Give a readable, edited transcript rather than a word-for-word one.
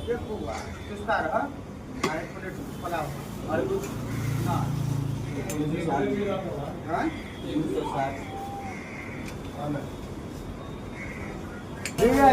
एक बुआ विस्तार है और एक प्लेट पुलाव और कुछ हाँ हाँ ठीक है